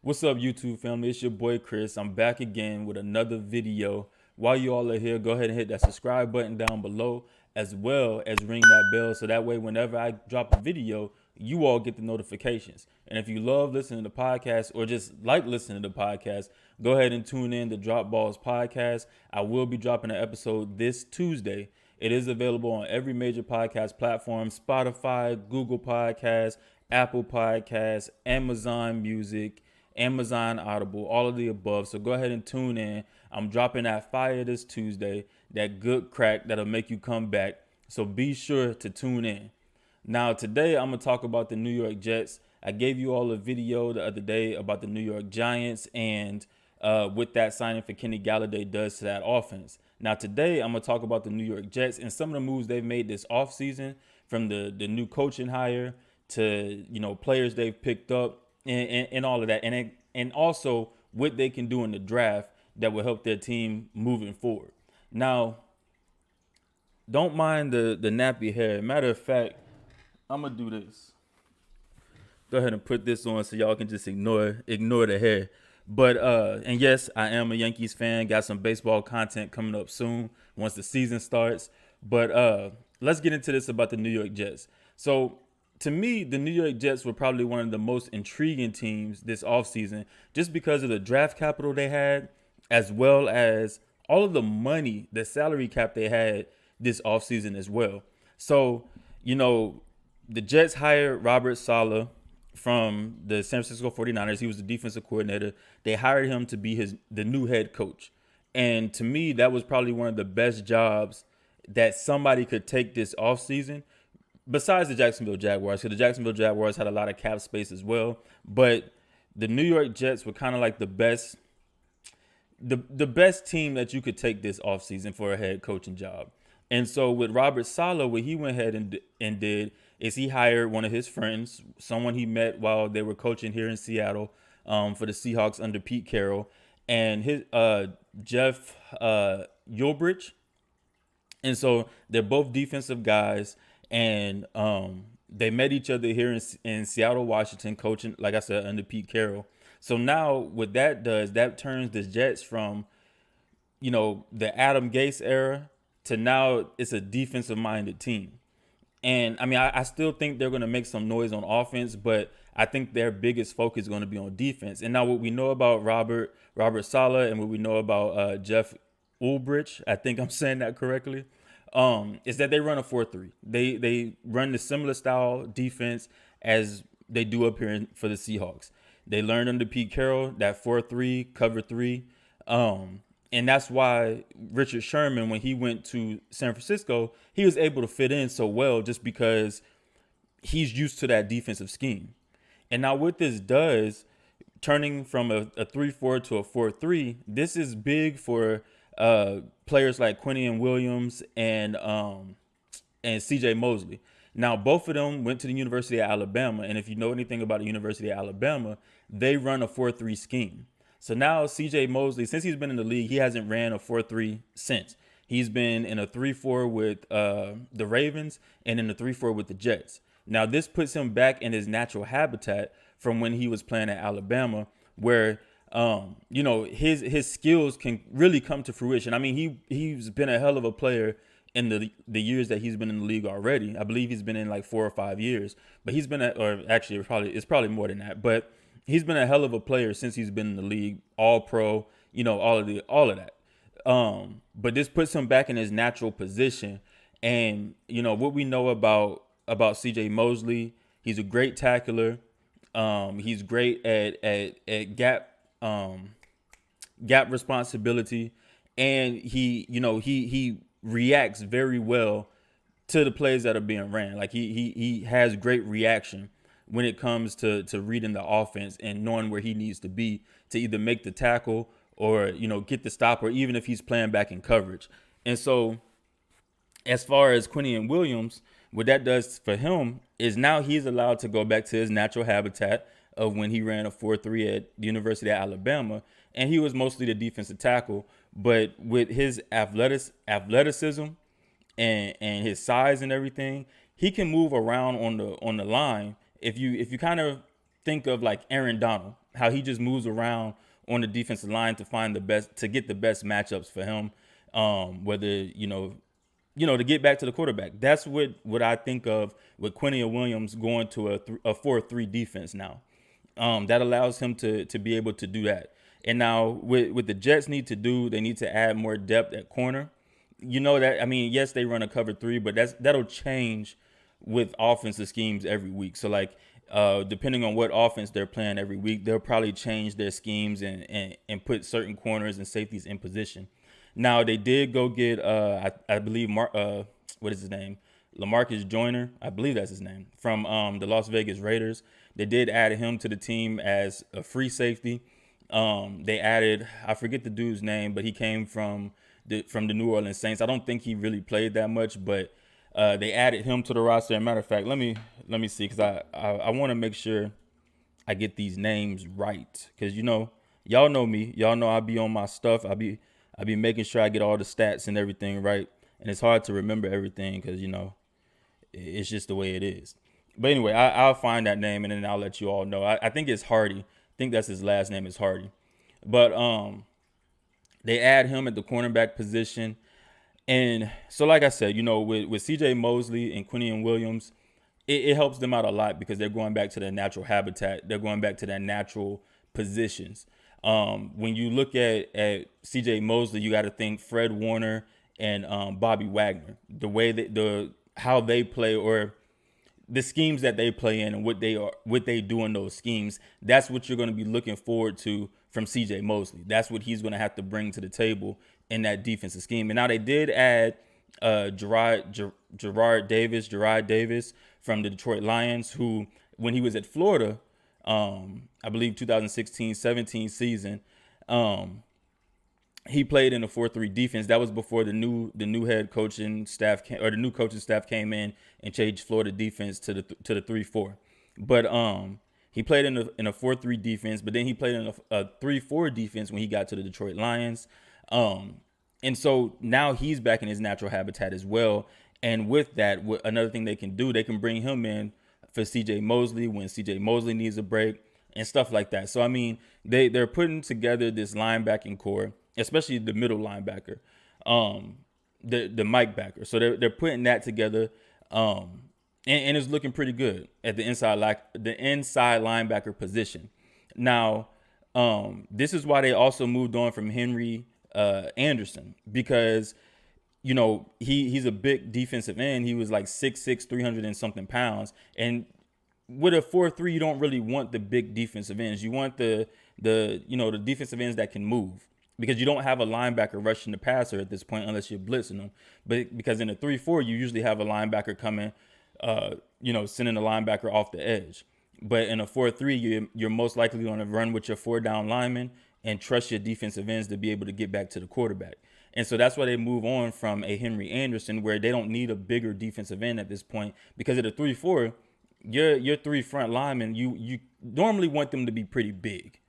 What's up, YouTube family? It's your boy Chris. I'm back again with another video. While you all are here, go ahead and hit that subscribe button down below, as well as ring that bell so that way whenever I drop a video, you all get the notifications. And if you love listening to podcasts or just like listening to the podcast, go ahead and tune in to Drop Balls Podcast. I will be dropping an episode this Tuesday. It is available on every major podcast platform: Spotify, Google Podcasts, Apple Podcasts, Amazon Music, Amazon Audible, all of the above. So go ahead and tune in. I'm dropping that fire this Tuesday, that good crack that'll make you come back. So be sure to tune in. Now, today I'm going to talk about the New York Jets. I gave you all a video the other day about the New York Giants and what that signing for Kenny Galladay does to that offense. Now, today I'm going to talk about the New York Jets and some of the moves they've made this offseason, from the new coaching hire to, players they've picked up and all of that. And also what they can do in the draft that will help their team moving forward. Now, don't mind the nappy hair. Matter of fact, I'm going to do this. Go ahead and put this on so y'all can just ignore the hair. But and yes, I am a Yankees fan. Got some baseball content coming up soon once the season starts. But let's get into this about the New York Jets. So to me, the New York Jets were probably one of the most intriguing teams this offseason just because of the draft capital they had, as well as all of the money, the salary cap they had this offseason as well. So, the Jets hired Robert Saleh from the San Francisco 49ers. He was the defensive coordinator. They hired him to be the new head coach. And to me, that was probably one of the best jobs that somebody could take this offseason, besides the Jacksonville Jaguars, because the Jacksonville Jaguars had a lot of cap space as well. But the New York Jets were kind of like the best team that you could take this offseason for a head coaching job. And so with Robert Saleh, what he went ahead and did is he hired one of his friends, someone he met while they were coaching here in Seattle for the Seahawks under Pete Carroll, and his Jeff Ulbrich. And so they're both defensive guys, and they met each other here in Seattle, Washington, coaching, like I said, under Pete Carroll. So now what that does, that turns the Jets from, the Adam Gase era to now it's a defensive-minded team. And, I still think they're going to make some noise on offense, but I think their biggest focus is going to be on defense. And now what we know about Robert Saleh and what we know about Jeff Ulbrich, I think I'm saying that correctly, is that they run a 4-3. They run the similar style defense as they do up here for the Seahawks. They learned under Pete Carroll that 4-3, cover 3. And that's why Richard Sherman, when he went to San Francisco, he was able to fit in so well just because he's used to that defensive scheme. And now what this does, turning from a 3-4 to a 4-3, this is big for players like Quinnen Williams and C.J. Mosley. Now, both of them went to the University of Alabama, and if you know anything about the University of Alabama, they run a 4-3 scheme. So now C.J. Mosley, since he's been in the league, he hasn't ran a 4-3 since. He's been in a 3-4 with the Ravens and in a 3-4 with the Jets. Now, this puts him back in his natural habitat from when he was playing at Alabama, where his skills can really come to fruition. He's been a hell of a player in the years that he's been in the league already. I believe he's been in like 4 or 5 years, but he's been it's probably more than that. But he's been a hell of a player since he's been in the league, all pro, all of that. But this puts him back in his natural position. And, what we know about C.J. Mosley, he's a great tackler. He's great at gap responsibility, and he reacts very well to the plays that are being ran. Like he has great reaction when it comes to reading the offense and knowing where he needs to be to either make the tackle or get the stop, or even if he's playing back in coverage. And so as far as Quinnen Williams, what that does for him is now he's allowed to go back to his natural habitat of when he ran a 4-3 at the University of Alabama, and he was mostly the defensive tackle. But with his athleticism and his size and everything, he can move around on the line. If you kind of think of like Aaron Donald, how he just moves around on the defensive line to find the best, to get the best matchups for him. Whether, to get back to the quarterback. That's what I think of with Quinnen Williams going to a 4-3 defense now. That allows him to be able to do that. And now what the Jets need to do, they need to add more depth at corner. Yes, they run a cover 3, but that'll change with offensive schemes every week. So like, depending on what offense they're playing every week, they'll probably change their schemes and put certain corners and safeties in position. Now they did go get I believe what is his name? LaMarcus Joyner, I believe that's his name, from the Las Vegas Raiders. They did add him to the team as a free safety. They added, I forget the dude's name, but he came from the New Orleans Saints. I don't think he really played that much, but they added him to the roster. As a matter of fact, let me see, because I want to make sure I get these names right, because y'all know me, y'all know I be on my stuff. I be making sure I get all the stats and everything right, and it's hard to remember everything because it's just the way it is. But anyway, I'll find that name and then I'll let you all know. I think it's Hardy. I think that's his last name is Hardy. But they add him at the cornerback position. And so like I said, with CJ Mosley and Quinnen Williams, it helps them out a lot because they're going back to their natural habitat. They're going back to their natural positions. When you look at CJ Mosley, you got to think Fred Warner and Bobby Wagner. The way that how they play, or the schemes that they play in, and what they do in those schemes, that's what you're going to be looking forward to from CJ Mosley. That's what he's going to have to bring to the table in that defensive scheme. And now they did add Gerard Davis from the Detroit Lions, who, when he was at Florida, I believe 2016-17 season, he played in a 4-3 defense. That was before the new head coaching staff the new coaching staff came in and changed Florida defense to the 3-4. But he played in a 4-3 defense, but then he played in a 3-4 defense when he got to the Detroit Lions. And so now he's back in his natural habitat as well. And with that, another thing they can do, they can bring him in for CJ Mosley when CJ Mosley needs a break and stuff like that. So, I mean, they're putting together this linebacking core, especially the middle linebacker, the Mike backer. So they're putting that together, and it's looking pretty good at the inside linebacker position. Now, this is why they also moved on from Henry Anderson, because he's a big defensive end. He was like 6'6", 300 and something pounds. And with a 4-3, you don't really want the big defensive ends. You want the defensive ends that can move, because you don't have a linebacker rushing the passer at this point unless you're blitzing them. But because in a 3-4, you usually have a linebacker coming, sending the linebacker off the edge. But in a 4-3, you're most likely going to run with your 4-down lineman and trust your defensive ends to be able to get back to the quarterback. And so that's why they move on from a Henry Anderson, where they don't need a bigger defensive end at this point, because at a 3-4, your 3 front linemen, you normally want them to be pretty big.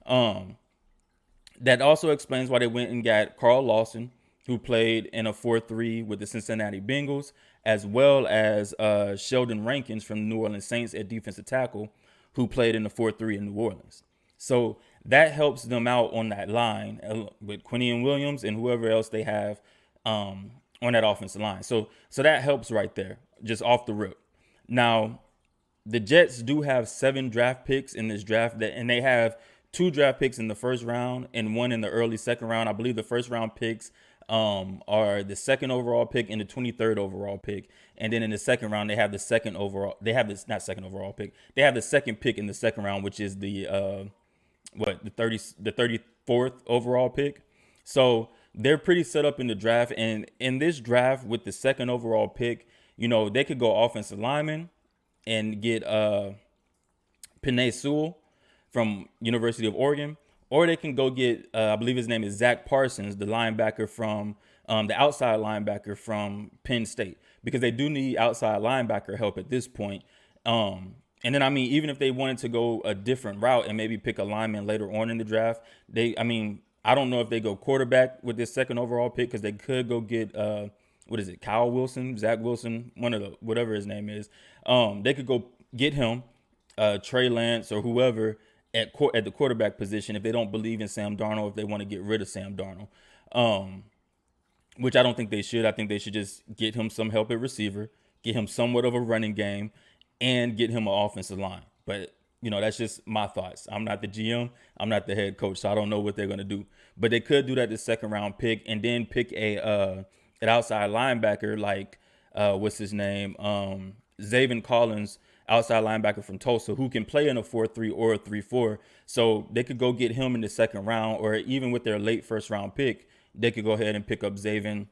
That also explains why they went and got Carl Lawson, who played in a 4-3 with the Cincinnati Bengals, as well as Sheldon Rankins from the New Orleans Saints at defensive tackle, who played in the 4-3 in New Orleans. So that helps them out on that line with Quinnen Williams and whoever else they have on that offensive line. So that helps right there, just off the rip. Now, the Jets do have 7 draft picks in this draft, and they have 2 draft picks in the first round and 1 in the early second round. I believe the first round picks are the 2nd overall pick and the 23rd overall pick. And then in the second round, they have the 2nd overall. They have this, not 2nd overall pick. They have the 2nd pick in the second round, which is the 34th overall pick. So they're pretty set up in the draft. And in this draft with the 2nd overall pick, they could go offensive lineman and get Penei Sewell from University of Oregon, or they can go get, I believe his name is Zach Parsons, the linebacker from, the outside linebacker from Penn State, because they do need outside linebacker help at this point. And then, even if they wanted to go a different route and maybe pick a lineman later on in the draft, I don't know if they go quarterback with this 2nd overall pick, because they could go get, Kyle Wilson, Zach Wilson, whatever his name is. They could go get him. Trey Lance or whoever at the quarterback position if they don't believe in Sam Darnold, if they want to get rid of Sam Darnold. Which I don't think they should. I think they should just get him some help at receiver, get him somewhat of a running game, and get him an offensive line. But, that's just my thoughts. I'm not the GM. I'm not the head coach, so I don't know what they're going to do. But they could do that the second round pick and then pick an outside linebacker like, what's his name? Zaven Collins, outside linebacker from Tulsa, who can play in a 4-3 or a 3-4. So they could go get him in the second round, or even with their late first round pick, they could go ahead and pick up Zaven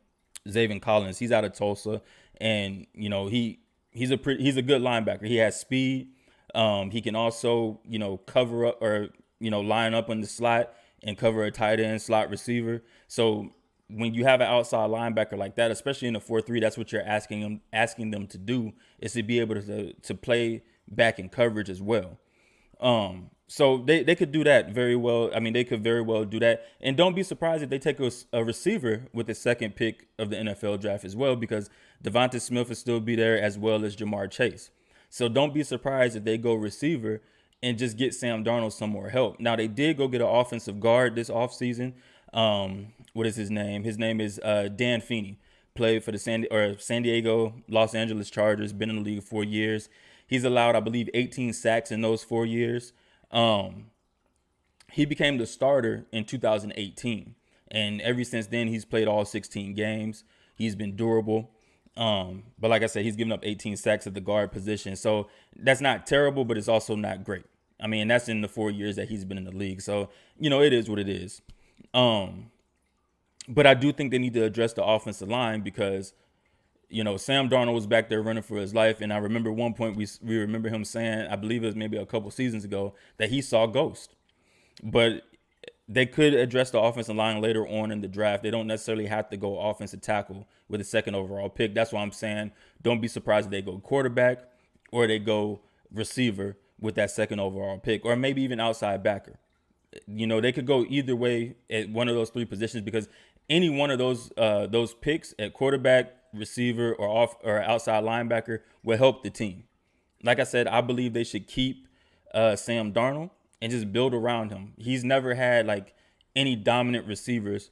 Collins. He's out of Tulsa, and he's a good linebacker. He has speed. He can also cover up or line up on the slot and cover a tight end slot receiver. So when you have an outside linebacker like that, especially in a 4-3, that's what you're asking them to do, is to be able to play back in coverage as well. So they could do that very well. I mean, they could very well do that. And don't be surprised if they take a receiver with the second pick of the NFL draft as well, because Devonta Smith will still be there as well as Jamar Chase. So don't be surprised if they go receiver and just get Sam Darnold some more help. Now, they did go get an offensive guard this offseason. What is his name? His name is Dan Feeney. Played for the San Diego, Los Angeles Chargers, been in the league 4 years. He's allowed, I believe, 18 sacks in those 4 years. He became the starter in 2018. And ever since then, he's played all 16 games. He's been durable. But like I said, he's given up 18 sacks at the guard position. So that's not terrible, but it's also not great. I mean, that's in the 4 years that he's been in the league. So, it is what it is. But I do think they need to address the offensive line because, Sam Darnold was back there running for his life. And I remember one point we remember him saying, I believe it was maybe a couple seasons ago, that he saw ghosts. But they could address the offensive line later on in the draft. They don't necessarily have to go offensive tackle with a second overall pick. That's why I'm saying don't be surprised if they go quarterback or they go receiver with that second overall pick, or maybe even outside backer. They could go either way at one of those three positions, because any one of those picks at quarterback, receiver, or outside linebacker will help the team. Like I said, I believe they should keep Sam Darnold and just build around him. He's never had any dominant receivers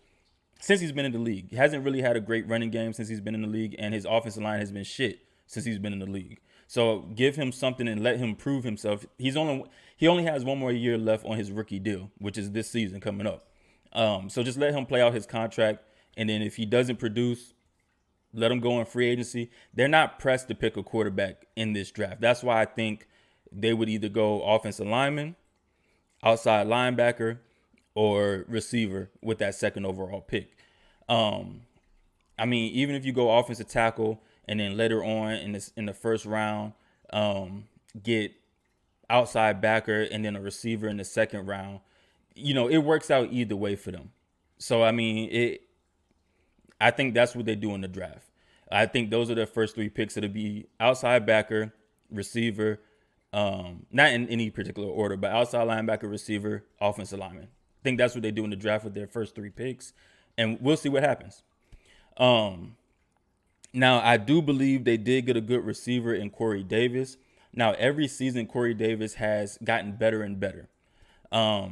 since he's been in the league. He hasn't really had a great running game since he's been in the league, and his offensive line has been shit since he's been in the league. So give him something and let him prove himself. He only has one more year left on his rookie deal, which is this season coming up. So just let him play out his contract, and then if he doesn't produce, let him go in free agency. They're not pressed to pick a quarterback in this draft. That's why I think they would either go offensive lineman, outside linebacker, or receiver with that second overall pick. I mean, even if you go offensive tackle and then later on in the first round, get outside backer and then a receiver in the second round, it works out either way for them. So, I mean, I think that's what they do in the draft. I think those are their first three picks. It'll be outside backer, receiver, not in any particular order, but outside linebacker, receiver, offensive lineman. I think that's what they do in the draft with their first three picks, and we'll see what happens. Now, I do believe they did get a good receiver in Corey Davis. Now, every season, Corey Davis has gotten better and better.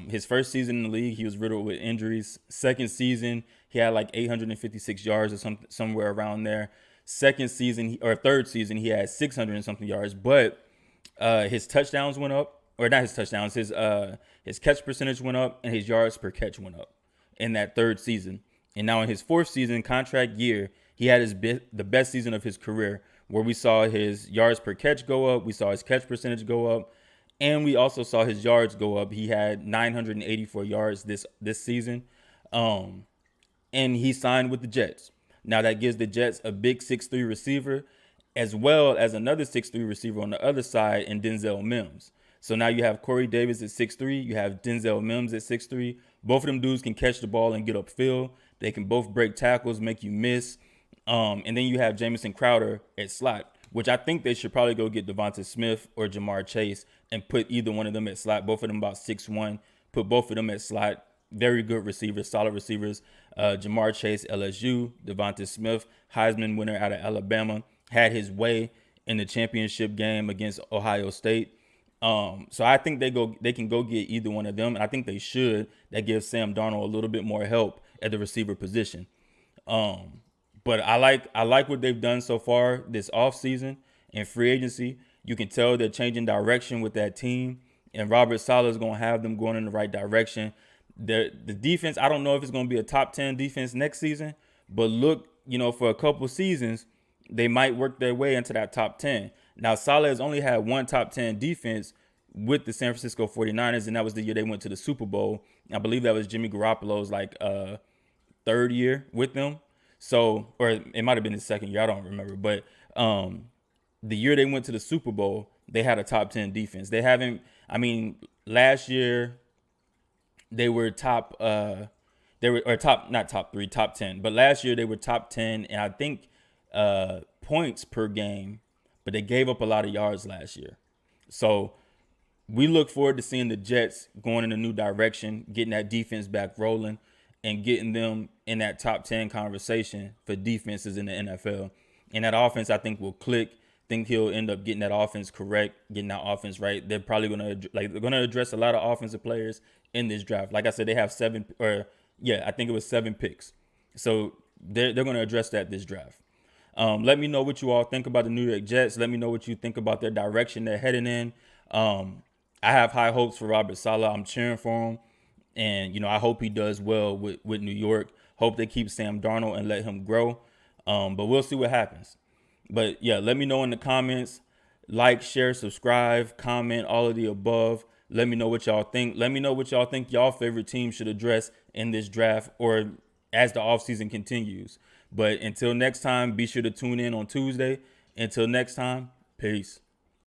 His first season in the league, he was riddled with injuries. Second season, he had 856 yards or somewhere around there. Third season, he had 600 and something yards. But his touchdowns went up, or not his touchdowns. His catch percentage went up, and his yards per catch went up in that third season. And now in his fourth season, contract year, he had the best season of his career, where we saw his yards per catch go up, we saw his catch percentage go up, and we also saw his yards go up. He had 984 yards this season, and he signed with the Jets. Now that gives the Jets a big 6'3" receiver, as well as another 6'3" receiver on the other side in Denzel Mims. So now you have Corey Davis at 6'3", you have Denzel Mims at 6'3". Both of them dudes can catch the ball and get upfield. They can both break tackles, make you miss. And then you have Jamison Crowder at slot, which I think they should probably go get Devonta Smith or Jamar Chase and put either one of them at slot. Both of them about 6'1". Put both of them at slot. Very good receivers, solid receivers. Jamar Chase, LSU. Devonta Smith, Heisman winner out of Alabama. Had his way in the championship game against Ohio State. So I think they can go get either one of them, and I think they should. That gives Sam Darnold a little bit more help at the receiver position. But I like what they've done so far this offseason and free agency. You can tell they're changing direction with that team, and Robert Saleh is going to have them going in the right direction. The defense, I don't know if it's going to be a top 10 defense next season, but look, for a couple seasons, they might work their way into that top 10. Now, Saleh has only had one top 10 defense with the San Francisco 49ers, and that was the year they went to the Super Bowl. I believe that was Jimmy Garoppolo's third year with them. So, or it might have been his second year. I don't remember. But the year they went to the Super Bowl, they had a top 10 defense. They haven't, last year they were top, not top 3, top 10. But last year they were top 10, and I think points per game, but they gave up a lot of yards last year. So we look forward to seeing the Jets going in a new direction, getting that defense back rolling, and getting them in that top 10 conversation for defenses in the NFL. And that offense, I think, will click. I think he'll end up getting that offense correct, getting that offense right. They're probably going to address a lot of offensive players in this draft. Like I said, they have I think it was 7 picks. So they're going to address that this draft. Let me know what you all think about the New York Jets. Let me know what you think about their direction they're heading in. I have high hopes for Robert Saleh. I'm cheering for him. And, I hope he does well with New York. Hope they keep Sam Darnold and let him grow. But we'll see what happens. But, yeah, let me know in the comments. Like, share, subscribe, comment, all of the above. Let me know what y'all think. Let me know what y'all think y'all favorite team should address in this draft or as the offseason continues. But until next time, be sure to tune in on Tuesday. Until next time, peace.